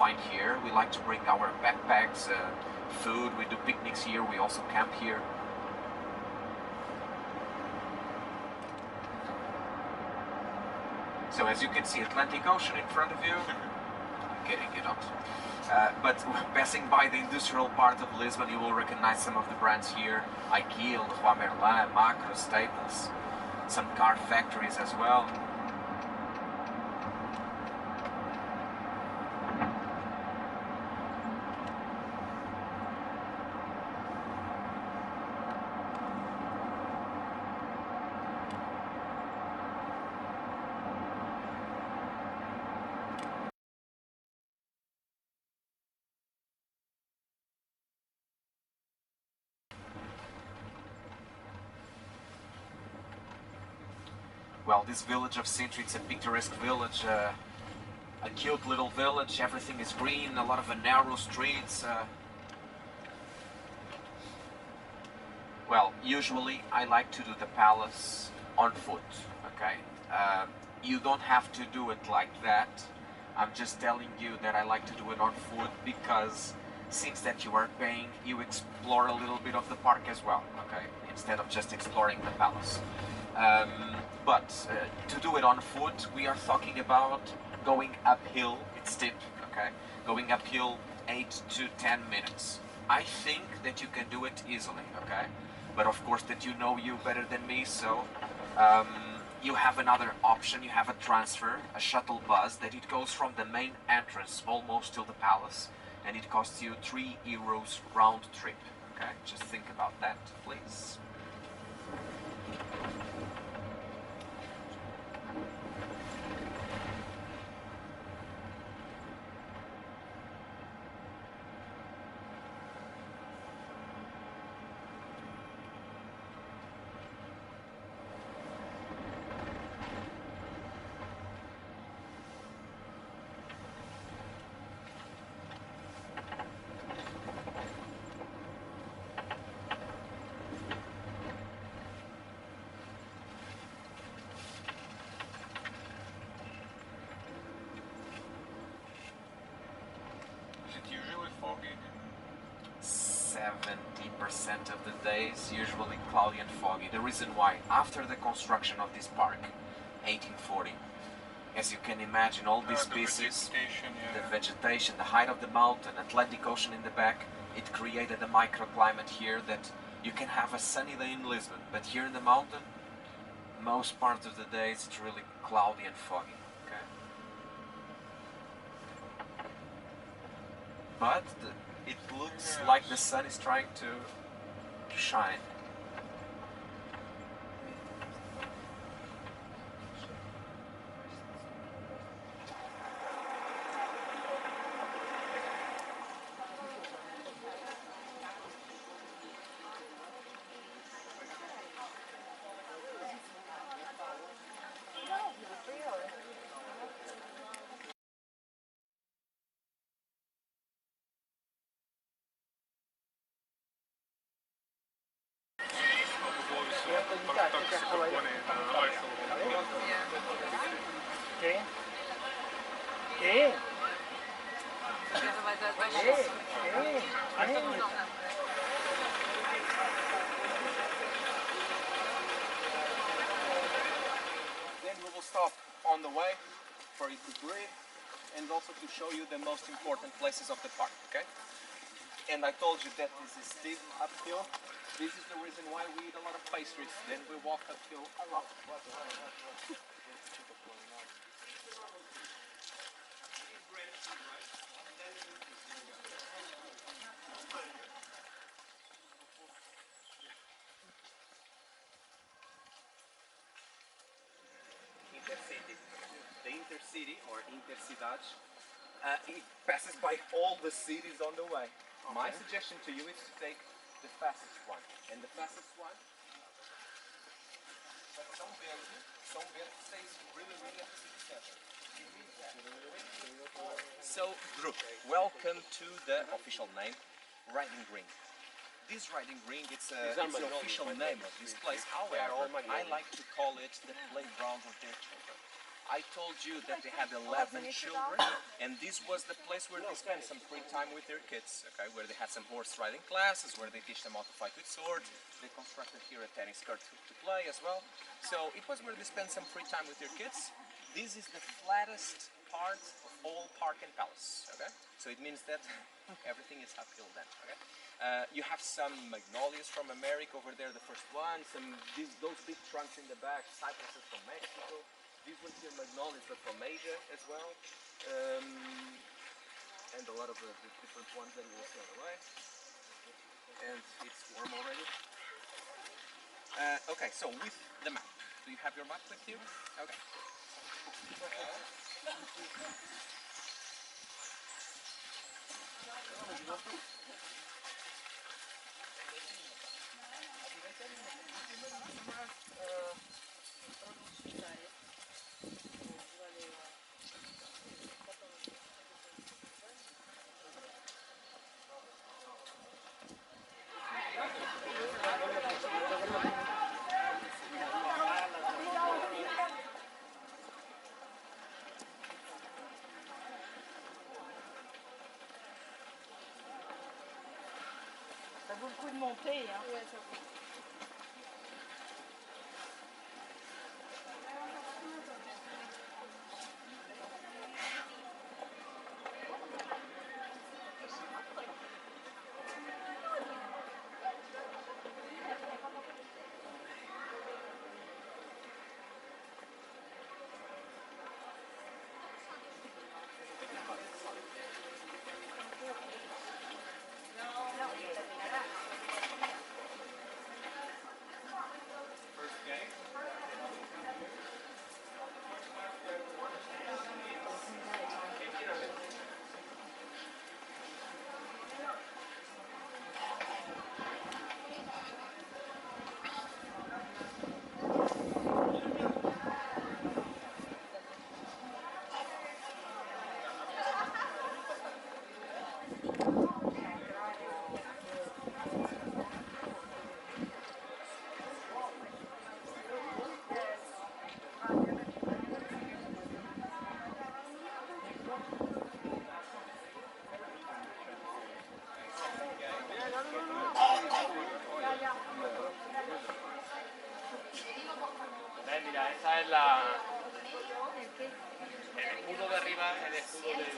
find here. We like to bring our backpacks, food, we do picnics here, we also camp here. So as you can see, Atlantic Ocean in front of you. Getting it out. But passing by the industrial part of Lisbon, you will recognize some of the brands here. IKEA, Leroy Merlin, Macro, Staples, some car factories as well. Well, this village of Sintra, it's a picturesque village, a cute little village, everything is green, a lot of narrow streets. Well, usually I like to do the palace on foot, okay? You don't have to do it like that. I'm just telling you that I like to do it on foot because since that you are paying, you explore a little bit of the park as well, okay? Instead of just exploring the palace. But to do it on foot, we are talking about going uphill. It's steep, okay? Going uphill 8 to 10 minutes. I think that you can do it easily, okay? But of course that you know you better than me, so you have another option. You have a transfer, a shuttle bus, that it goes from the main entrance almost till the palace, and it costs you €3 round trip, okay? Just think about that, please. Usually foggy. 70% of the days, usually cloudy and foggy. The reason why, after the construction of this park, 1840, as you can imagine, all these pieces, the vegetation, the height of the mountain, Atlantic Ocean in the back, it created a microclimate here that you can have a sunny day in Lisbon, but here in the mountain, most parts of the days it's really cloudy and foggy. Okay? But it looks like the sun is trying to shine. Then we will stop on the way for you to breathe and also to show you the most important places of the park, okay? And I told you that this is steep uphill. This is the reason why we eat a lot of pastries. Then we walk uphill a lot. Intercity. The intercity or intercidade, it passes by all the cities on the way. Okay. My suggestion to you is to take the fastest one. And the fastest one, but São Bento stays really at the city center. So, group, welcome to the official name, Riding Ring. This riding ring, it's the official name of this place. However, I like to call it the playground of their children. I told you that they had 11 children, and this was the place where they spent some free time with their kids, okay, where they had some horse riding classes, where they teach them how to fight with swords. They constructed here a tennis court to play as well. So it was where they spent some free time with their kids. This is the flattest part of all park and palace, okay? So it means that everything is uphill then, okay? You have some magnolias from America over there, the first one, those big trunks in the back, cypresses from Mexico. These ones here, magnolias, but from Asia as well. And a lot of the different ones that you will see on the way. And it's warm already. Okay, so with the map. Do you have your map with you? Okay. Ça vaut le coup de monter, hein. Ouais, ça vaut. Mira, esa es la... El escudo de arriba, el escudo de...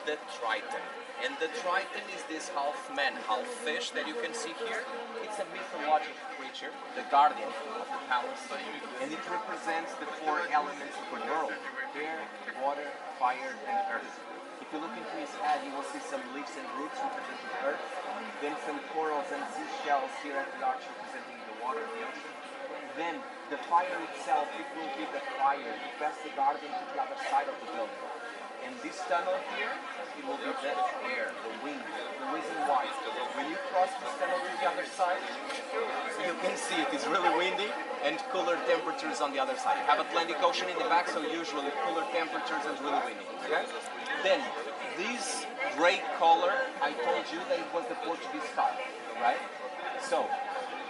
The Triton. And the Triton is this half man, half fish that you can see here. It's a mythological creature, the guardian of the palace, and it represents the four elements of the world: air, water, fire, and earth. If you look into his head, you will see some leaves and roots representing earth, then some corals and seashells here at the arch representing the water, the ocean. Then the fire itself, it will be the fire to pass the guardian to the other side of the building. And this tunnel here, it will be the air, the wind. The reason why, when you cross the channel to the other side, you can see it is really windy and cooler temperatures on the other side. You have Atlantic Ocean in the back, so usually cooler temperatures and really windy. Okay? Then, this gray color, I told you that it was the Portuguese style, right? So,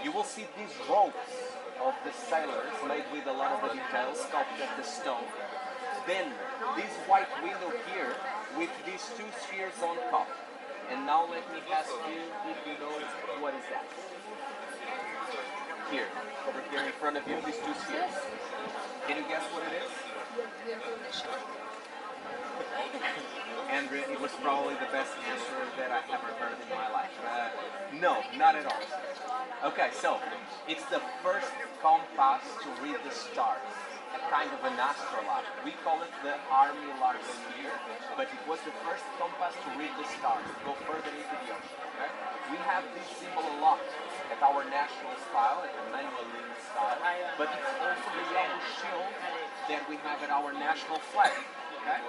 you will see these ropes of the sailors made with a lot of the details sculpted at the stone. Then, this white window here with these two spheres on top. And now let me ask you if you know what is that. Here, over here in front of you, these two spheres. Can you guess what it is? Andrea, it was probably the best answer that I've ever heard in my life. No, not at all. Okay, so it's the first compass to read the stars, a kind of an astrolabe. We call it the army largo here, but it was the first compass to read the stars, go further into the ocean. Okay? We have this symbol a lot at our national style, at the Manueline style, but it's also the yellow shield that we have at our national flag. Okay?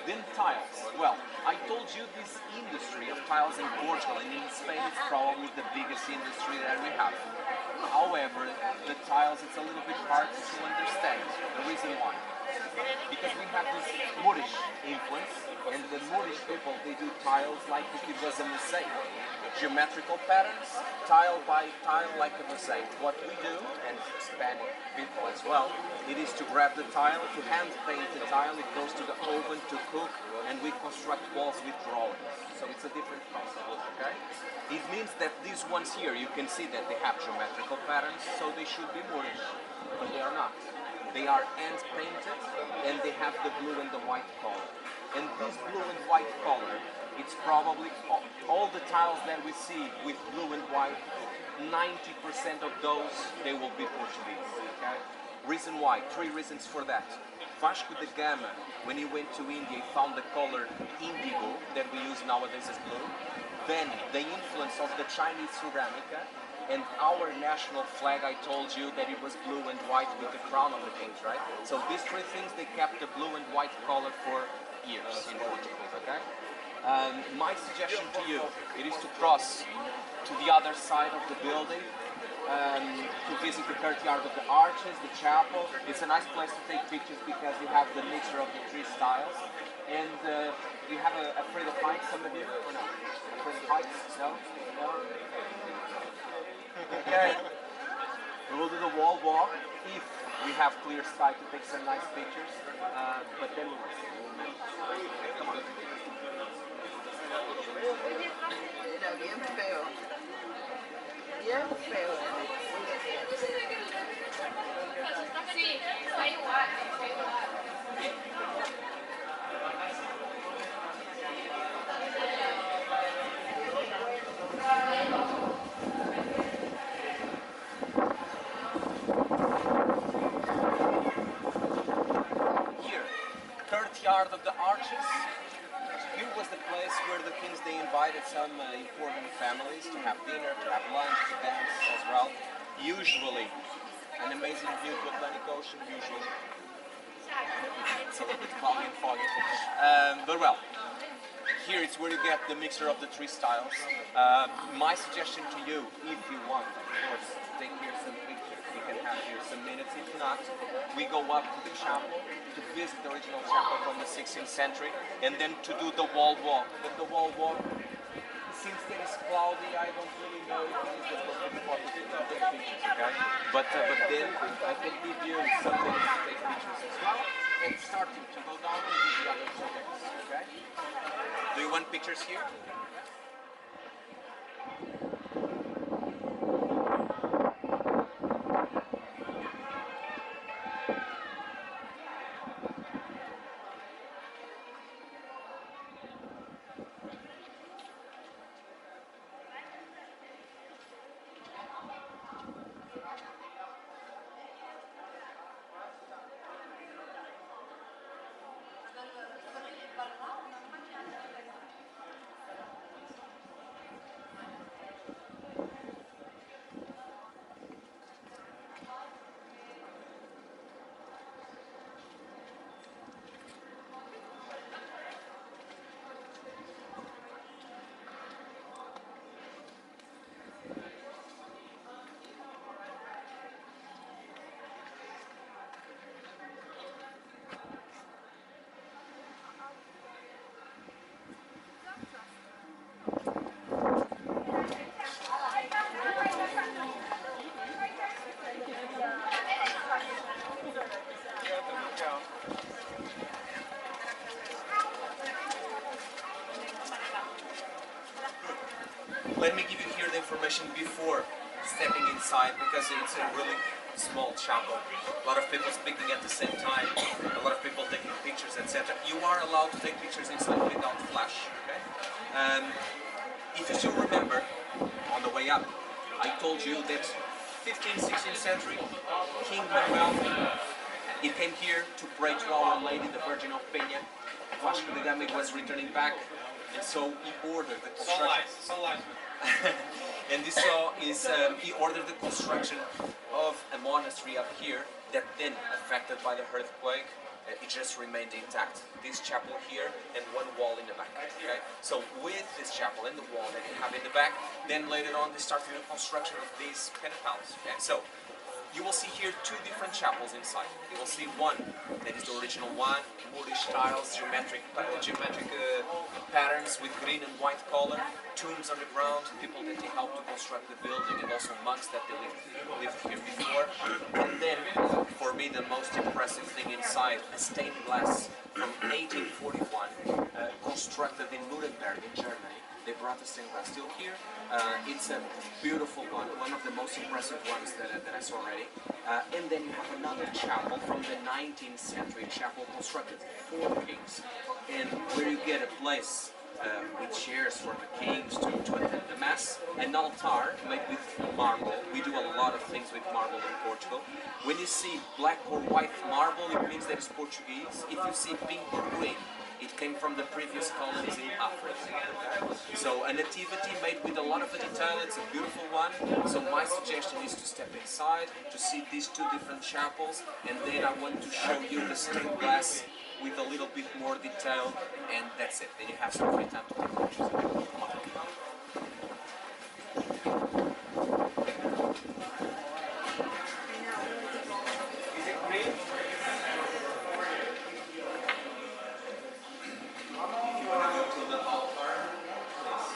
Then tiles. Well, I told you this industry of tiles in Portugal and in Spain is probably the biggest industry that we have. However, the tiles, it's a little bit hard to understand. The reason why? Because we have this Moorish influence, and the Moorish people, they do tiles like if it was a mosaic. Geometrical patterns, tile by tile like a mosaic. What we do, and Spanish people as well, it is to grab the tile, to hand paint the tile, it goes to the oven to cook, and we construct walls with drawings. So it's a different concept, okay? It means that these ones here, you can see that they have geometrical patterns, so they should be Moorish, but they are not. They are hand painted, and they have the blue and the white color. And this blue and white color, it's probably all the tiles that we see with blue and white, 90% of those, they will be Portuguese, okay? Reason why? 3 reasons for that. Vasco da Gama, when he went to India, he found the color indigo that we use nowadays as blue. Then the influence of the Chinese ceramica, and our national flag, I told you that it was blue and white with the crown of the kings, right? So these 3 things, they kept the blue and white color for years in Portugal, okay? My suggestion to you, it is to cross to the other side of the building, to visit the courtyard of the arches, the chapel. It's a nice place to take pictures because you have the mixture of the 3 styles. And you have a afraid of heights, some of you, or no? Afraid of heights? No? No? Okay. We will do the wall walk if we have clear sky to take some nice pictures. But then we'll see. Come on. Era bien feo. Bien feo. Sí, está igual, está igual. Here, courtyard of the arches. Here was the place where the kings, they invited some important families to have dinner, to have lunch, to dance as well. Usually, an amazing view to Atlantic Ocean, usually. It's a little bit cloudy and foggy. But well, here it's where you get the mixture of the 3 styles. My suggestion to you, if you want, of course, to take here some pictures, you can have here some minutes. If not, we go up to the chapel to visit the original chapel from the 16th century, and then to do the wall walk. But the wall walk, since it is cloudy, I don't really know if it is the perfect spot to take pictures, okay? But then I can give you some minutes to take pictures as well, and starting to go down and do the other 2 days, okay? Do you want pictures here? Let me give you here the information before stepping inside, because it's a really small chapel. A lot of people speaking at the same time, a lot of people taking pictures, etc. You are allowed to take pictures inside without flash. Okay. If you still remember, on the way up, I told you that 15th, 16th century, King Manuel, he came here to pray to Our Lady, the Virgin of Pena. Vasco da Gama was returning back, and so he ordered the construction. Sunlight. And this is he ordered the construction of a monastery up here that then, affected by the earthquake, it just remained intact. This chapel here and one wall in the back. Okay, so with this chapel and the wall that you have in the back, then later on they started the construction of this Pena Palace. Okay, so you will see here two different chapels inside. You will see one that is the original one, Moorish styles, geometric patterns with green and white color, tombs on the ground, people that they helped to construct the building, and also monks that they lived here before. And then, for me, the most impressive thing inside, a stained glass from 1841, constructed in Nuremberg in Germany. They brought the stained glass steel here. It's a beautiful one of the most impressive ones that I saw already. And then you have another chapel from the 19th century, chapel constructed for the kings, and where you get a place with chairs for the kings to attend the mass, an altar made with marble. We do a lot of things with marble in Portugal. When you see black or white marble, it means that it's Portuguese. If you see pink or green, it came from the previous colonies in Africa. So a nativity made with a lot of detail, it's a beautiful one. So my suggestion is to step inside, to see these two different chapels, and then I want to show you the stained glass with a little bit more detail, and that's it. Then you have some free time to take pictures. Come on. Is it green? If you want to go to the altar, please.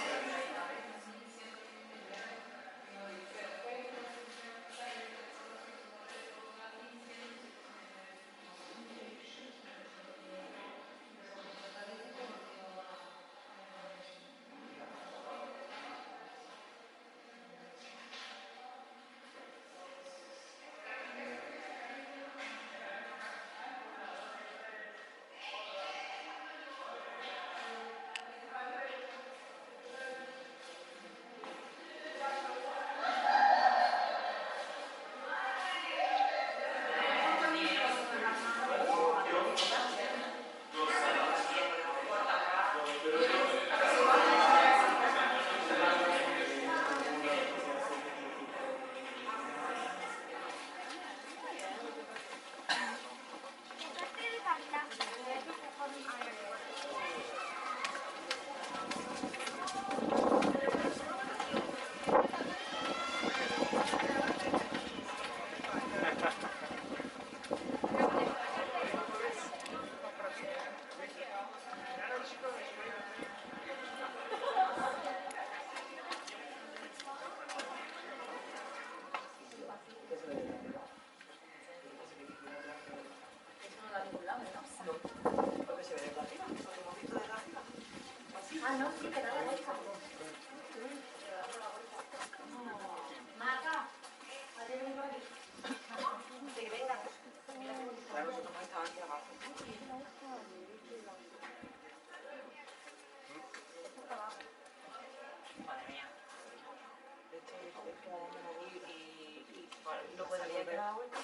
No puede volver a la vuelta.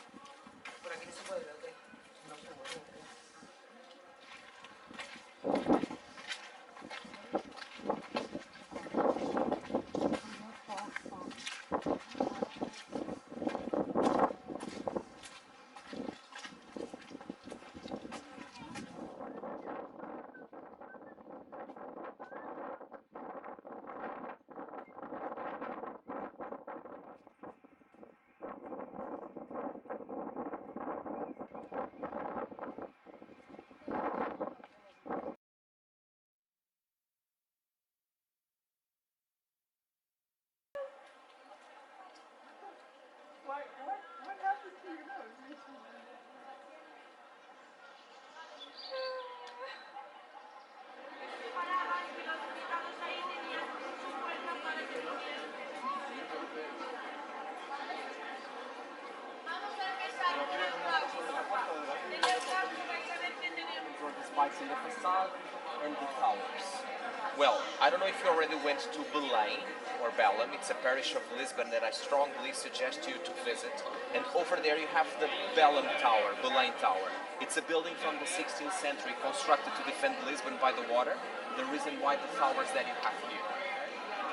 Por aquí no se puede ver, ¿ok? No se puede. What happened to your nose? Paraban y los invitados ahí tenían sus puertas para que facade and the towers. Well, I don't know if you already went to Belém or Belém. It's a parish of Lisbon that I strongly suggest you to visit. And over there you have the Belém Tower, Belém Tower. It's a building from the 16th century constructed to defend Lisbon by the water. The reason why the towers that you have here.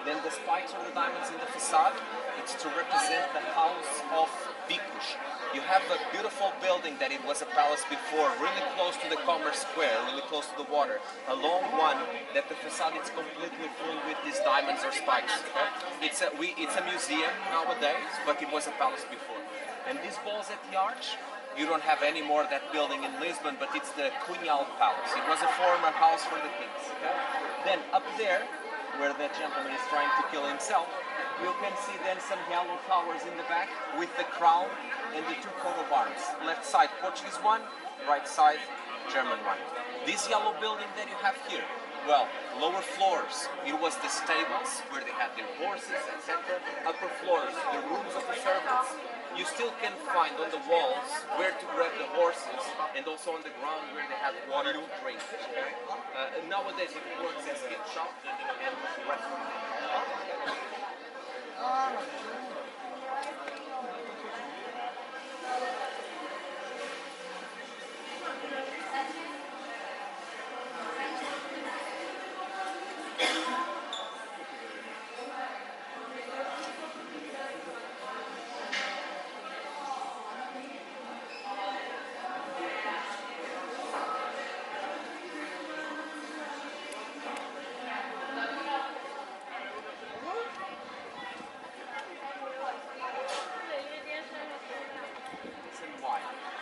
Then the spikes or the diamonds in the facade, it's to represent the house of Vicus. You have a beautiful building that it was a palace before, really close to the Commerce Square, really close to the water. A long one that the facade is completely full with these diamonds or spikes. Okay? It's a museum nowadays, but it was a palace before. And these balls at the arch, you don't have any more that building in Lisbon, but it's the Cunhal Palace. It was a former house for the kings. Okay? Then up there, where that gentleman is trying to kill himself, you can see then some yellow towers in the back with the crown and the two coat of arms. Left side Portuguese one, right side German one. This yellow building that you have here, well, lower floors, it was the stables where they had their horses, etc. Upper floors, the rooms of the servants. You still can find on the walls where to grab the horses, and also on the ground where they have water to drink. Okay? Nowadays it works as a gift shop and restaurant.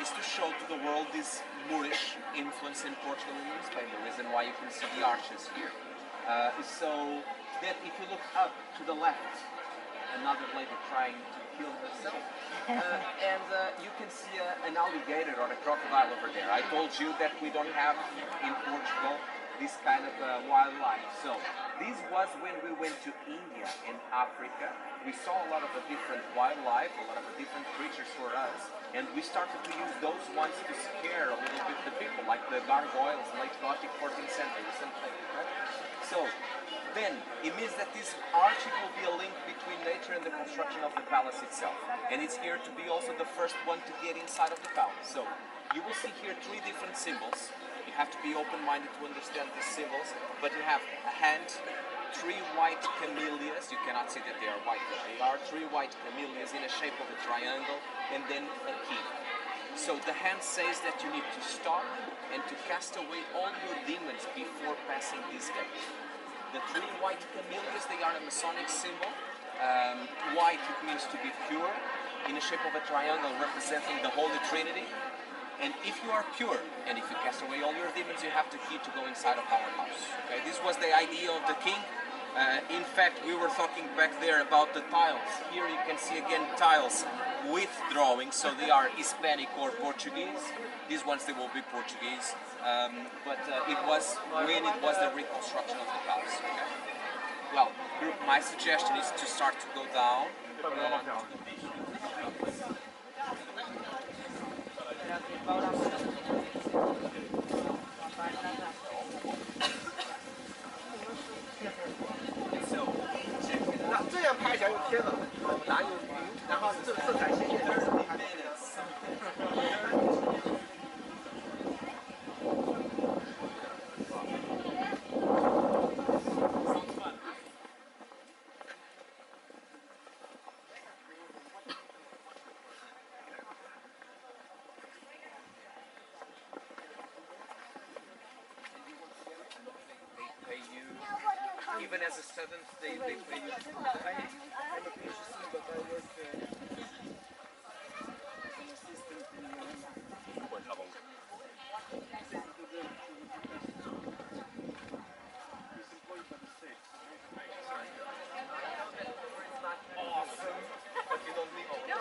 Is to show to the world this Moorish influence in Portugal and in Spain, the reason why you can see the arches here. So that if you look up to the left, another lady trying to kill herself, and you can see an alligator or a crocodile over there. I told you that we don't have in Portugal this kind of wildlife. So this was when we went to India and Africa. We saw a lot of the different wildlife, a lot of the different creatures for us, and we started to use those ones to scare a little bit the people, like the gargoyles, late Gothic 14th century, something. Right? So then it means that this arch will be a link between nature and the construction of the palace itself, and it's here to be also the first one to get inside of the palace. So you will see here three different symbols. You have to be open-minded to understand these symbols, but you have a hand, three white camellias. You cannot see that they are white, but they are three white camellias in a shape of a triangle, and then a key. So the hand says that you need to stop and to cast away all your demons before passing this gate. The three white camellias, they are a Masonic symbol. White, it means to be pure, in a shape of a triangle representing the Holy Trinity. And if you are pure, and if you cast away all your demons, you have the key to go inside of our house. Okay, this was the idea of the king. In fact, we were talking back there about the tiles. Here you can see again tiles with drawings, so they are Hispanic or Portuguese. These ones, they will be Portuguese. But it was when it was the reconstruction of the palace. Okay? Well, group, my suggestion is to start to go down. Even as a student, they pay you. I'm a PhD, but I work assistant in Portugal. He's employed by the state. Awesome, but you don't leave all the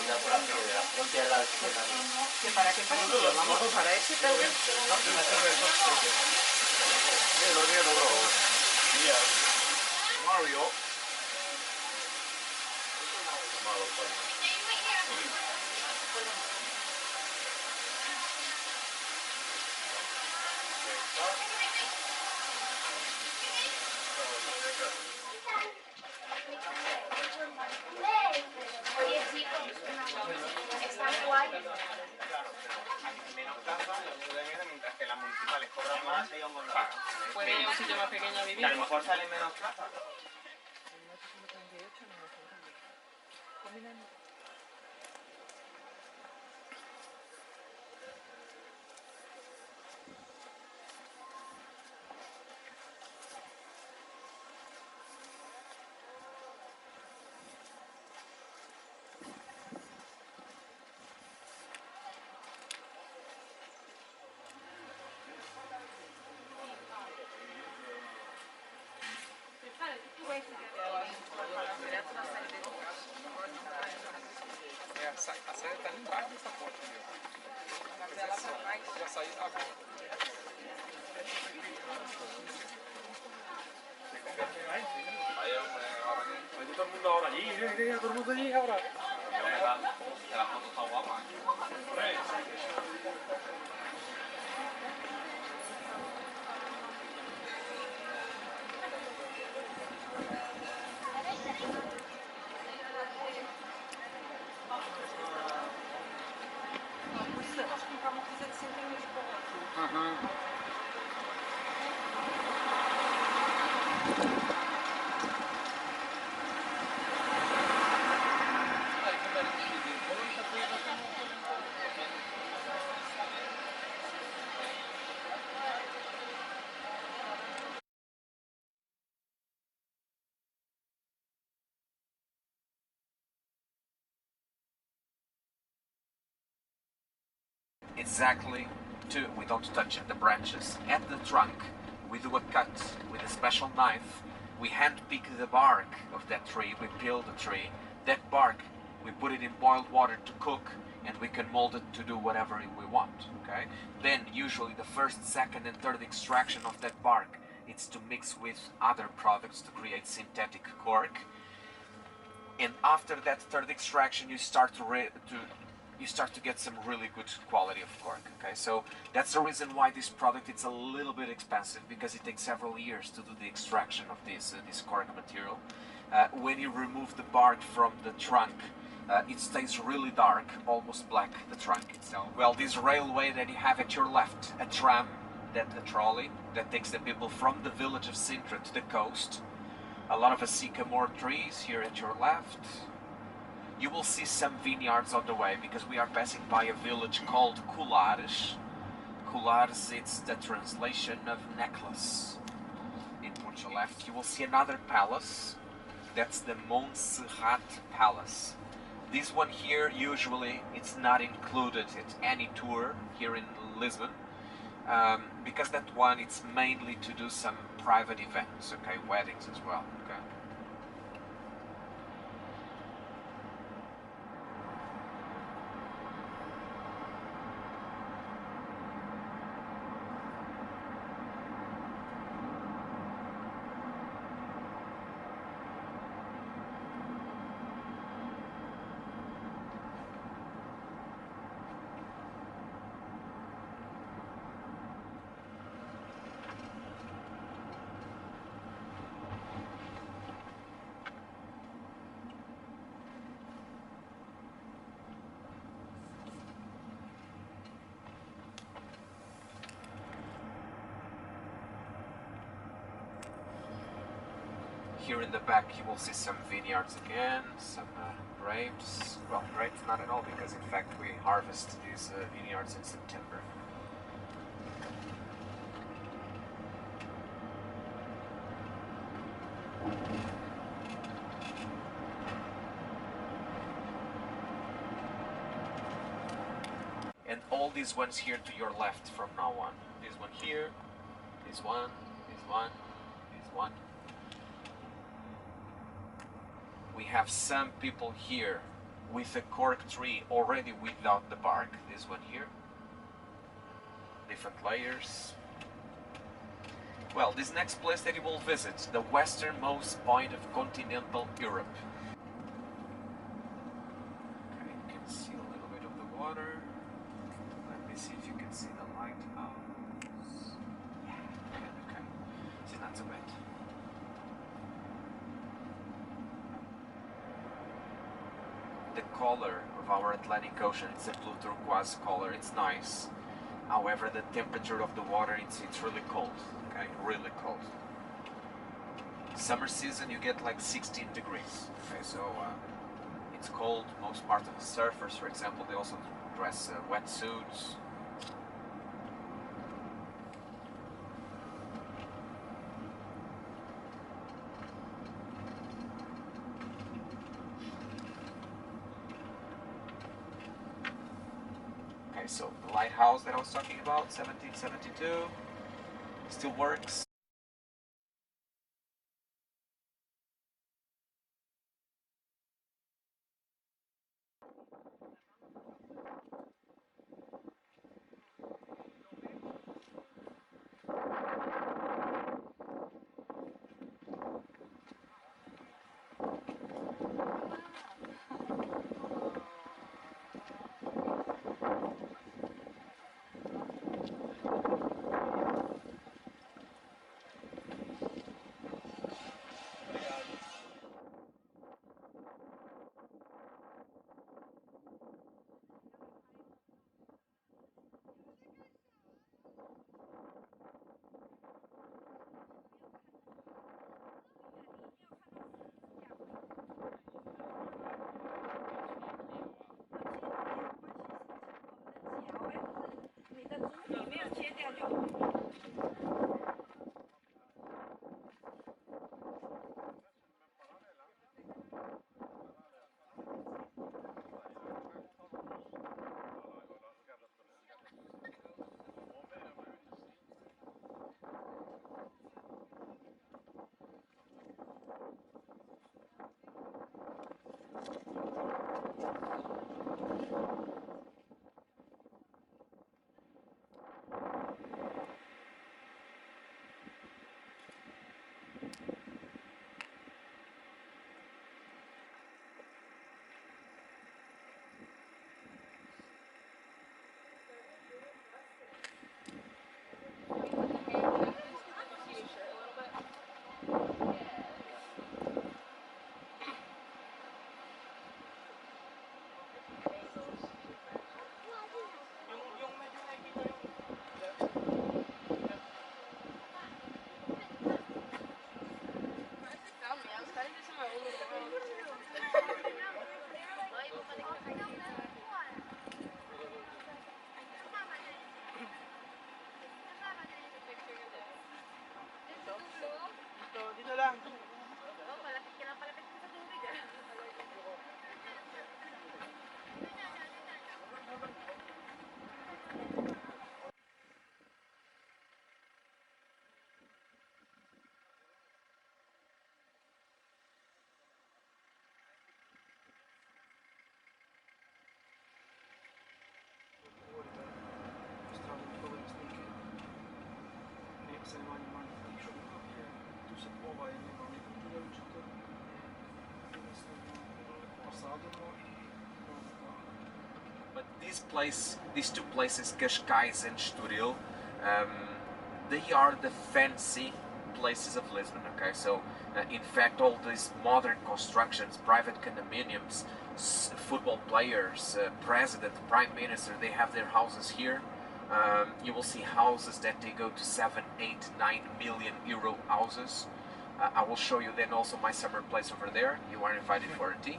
¿Que para qué pasillo? Vamos para ese tal vez. Mario. Oye, chicos, está muy guay. Menos casa, mientras que las municipales cobran más, Puede ir a un sitio más pequeño a y vivir. a lo mejor sale menos plata. A sede está ali embaixo dessa porta ali, ó. Já saiu agora. Aí todo mundo ahora allí, todo mundo allí ahora. La foto está guapa. Nós compramos uma coisa de 100 em Lisboa. Exactly. We don't touch the branches. At the trunk, we do a cut with a special knife. We hand pick the bark of that tree. We peel the tree. That bark, we put it in boiled water to cook, and we can mold it to do whatever we want. Okay. Then usually the first, second, and third extraction of that bark, it's to mix with other products to create synthetic cork. And after that third extraction, you start to get some really good quality of cork. Okay, so that's the reason why this product it's a little bit expensive, because it takes several years to do the extraction of this cork material. When you remove the bark from the trunk, it stays really dark, almost black, the trunk itself. Well, this railway that you have at your left, a tram, a trolley that takes the people from the village of Sintra to the coast. A lot of sycamore trees here at your left. You will see some vineyards on the way, because we are passing by a village called Colares. Colares, it's the translation of necklace in Portuguese. Left, you will see another palace. That's the Montserrat Palace. This one here, usually, it's not included at any tour here in Lisbon, because that one, it's mainly to do some private events, okay, weddings as well, okay. Here in the back you will see some vineyards again, some grapes. Well, grapes not at all, because in fact we harvest these vineyards in September. And all these ones here to your left from now on. This one here, this one, this one, this one. We have some people here with a cork tree already without the bark, this one here. Different layers. Well, this next place that you will visit, the westernmost point of continental Europe. Okay, you can see a little bit of the water. Let me see if you can see the lighthouse. Yeah, okay. See, not so bad. The color of our Atlantic Ocean, it's a blue turquoise color, it's nice. However, the temperature of the water, it's really cold, okay, really cold. Summer season, you get like 16 degrees, okay, so it's cold. Most part of the surfers, for example, they also dress wetsuits. Okay, so the lighthouse that I was talking about, 1772, still works. But these two places, Cascais and Estoril, they are the fancy places of Lisbon. Okay, so in fact, all these modern constructions, private condominiums, football players, president, prime minister, they have their houses here. You will see houses that they go to 7, 8, 9 million euro houses. I will show you then also my summer place over there. You are invited for a tea.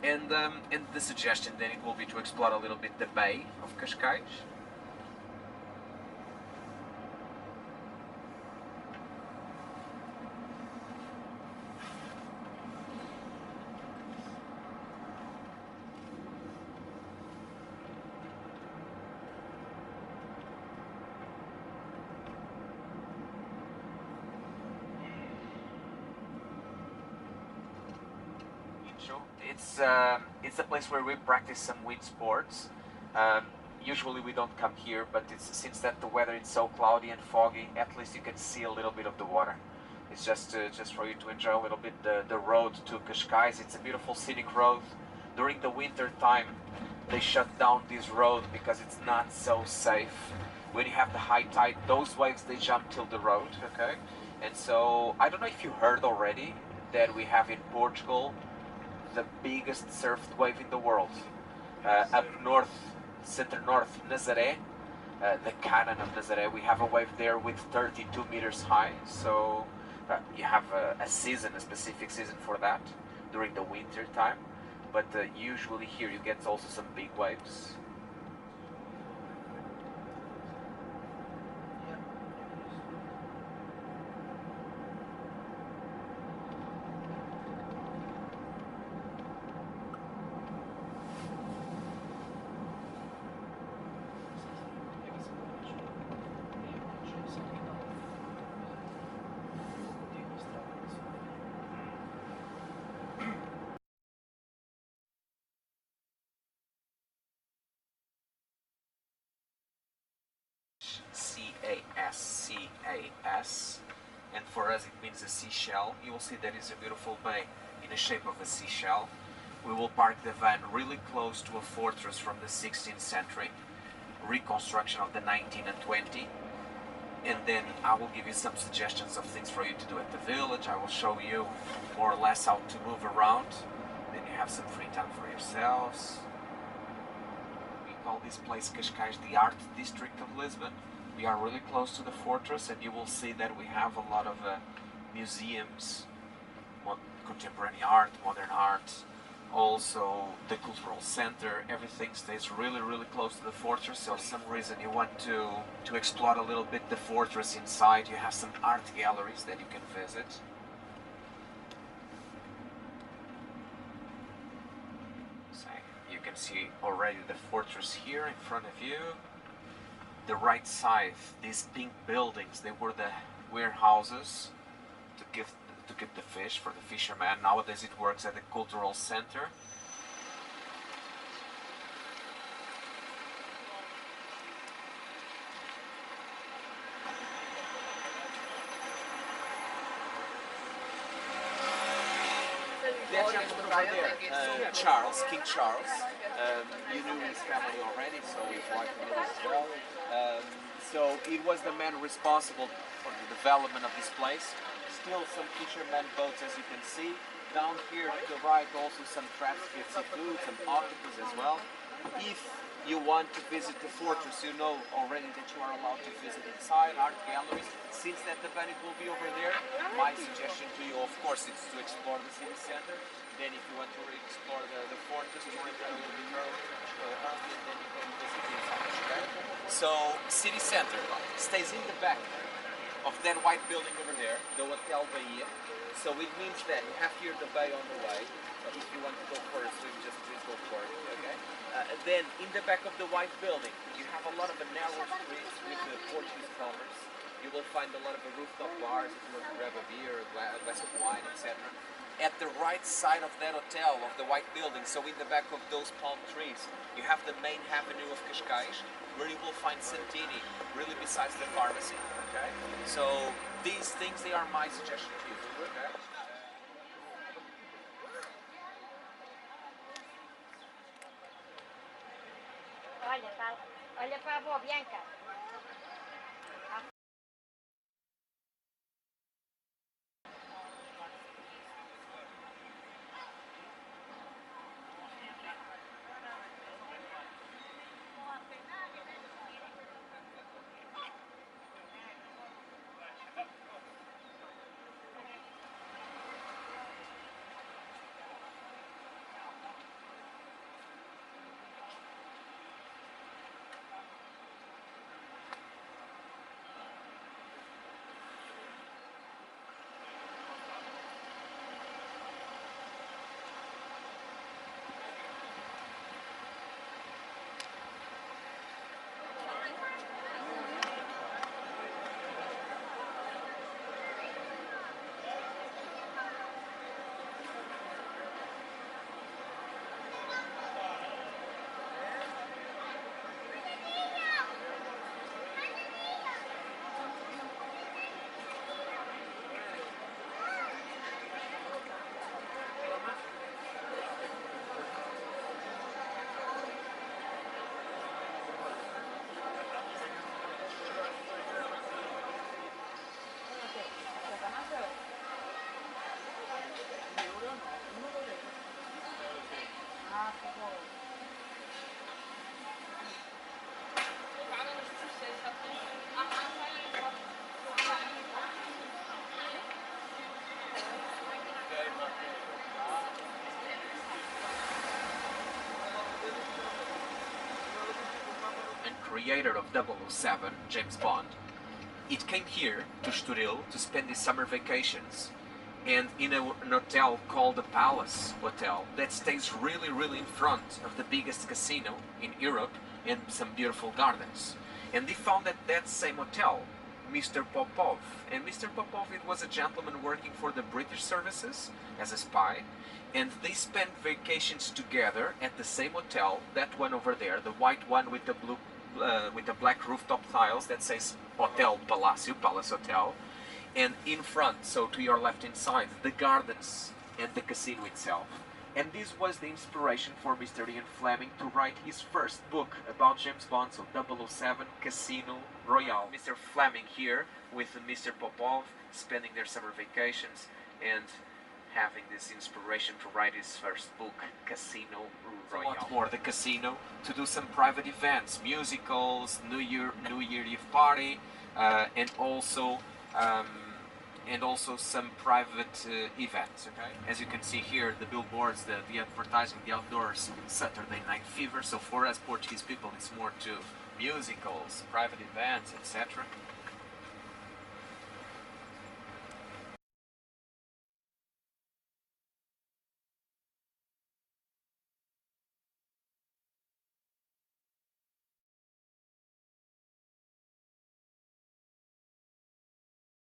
And the suggestion then it will be to explore a little bit the bay of Cascais. Sure. It's a place where we practice some wind sports. Usually we don't come here, but since that the weather is so cloudy and foggy, at least you can see a little bit of the water. It's just for you to enjoy a little bit the road to Cascais. It's a beautiful scenic road. During the winter time, they shut down this road because it's not so safe. When you have the high tide, those waves they jump till the road, okay? And so I don't know if you heard already that we have in Portugal the biggest surfed wave in the world. Up north, center north, Nazaré, the cannon of Nazaré, we have a wave there with 32 meters high. So you have a season, a specific season for that during the winter time. But usually here you get also some big waves. C-A-S-C-A-S, and for us it means a seashell. You will see that is a beautiful bay in the shape of a seashell. We will park the van really close to a fortress from the 16th century, reconstruction of the 19 and 20, and then I will give you some suggestions of things for you to do at the village. I will show you more or less how to move around, then you have some free time for yourselves. We call this place Cascais the Art District of Lisbon. We are really close to the fortress, and you will see that we have a lot of museums, contemporary art, modern art, also the cultural center. Everything stays really, really close to the fortress. So for some reason you want to explore a little bit the fortress inside, you have some art galleries that you can visit. So you can see already the fortress here in front of you. The right side, these pink buildings, they were the warehouses to keep the fish for the fishermen. Nowadays it works at the cultural center. That gentleman over there, Charles, King Charles. You knew his family already, so his wife knew as well. So it was the man responsible for the development of this place. Still some fishermen boats, as you can see. Down here to the right, also some traps with seafood, some octopus as well. If you want to visit the fortress, you know already that you are allowed to visit inside art galleries. Since that the event will be over there, my suggestion to you, of course, is to explore the city center. Then if you want to explore the fortress, to enter a little bit early, then you can visit inside. Okay? So, city center stays in the back of that white building over there, the Hotel Bahia. So it means that you have here the bay on the way. If you want to go for a swim, just please go for it, okay? Then in the back of the white building, you have a lot of narrow streets with the Portuguese commerce. You will find a lot of rooftop bars if you want to grab a beer, a glass of wine, etc. At the right side of that hotel, of the white building, so in the back of those palm trees, you have the main avenue of Cascais, where you will find Santini, really besides the pharmacy, okay? So these things, they are my suggestion to you, okay? Olha para a avó Bianca. And creator of 007, James Bond, it came here to Estoril to spend his summer vacations, and in an hotel called the Palace Hotel that stays really in front of the biggest casino in Europe and some beautiful gardens. And they found at that same hotel Mr. Popov. And Mr. Popov, it was a gentleman working for the British services as a spy, and they spent vacations together at the same hotel, that one over there, the white one with the blue with the black rooftop tiles that says Hotel Palacio, Palace Hotel, and in front, so to your left hand side, the gardens and the casino itself. And this was the inspiration for Mr. Ian Fleming to write his first book about James Bond, so 007 Casino Royale. Mr. Fleming here with Mr. Popov spending their summer vacations and having this inspiration to write his first book, Casino Royale. For the casino, to do some private events, musicals, New Year Eve party, and also some private events. Okay, as you can see here, the billboards, the advertising, the outdoors, Saturday Night Fever. So for us Portuguese people, it's more to musicals, private events, etc.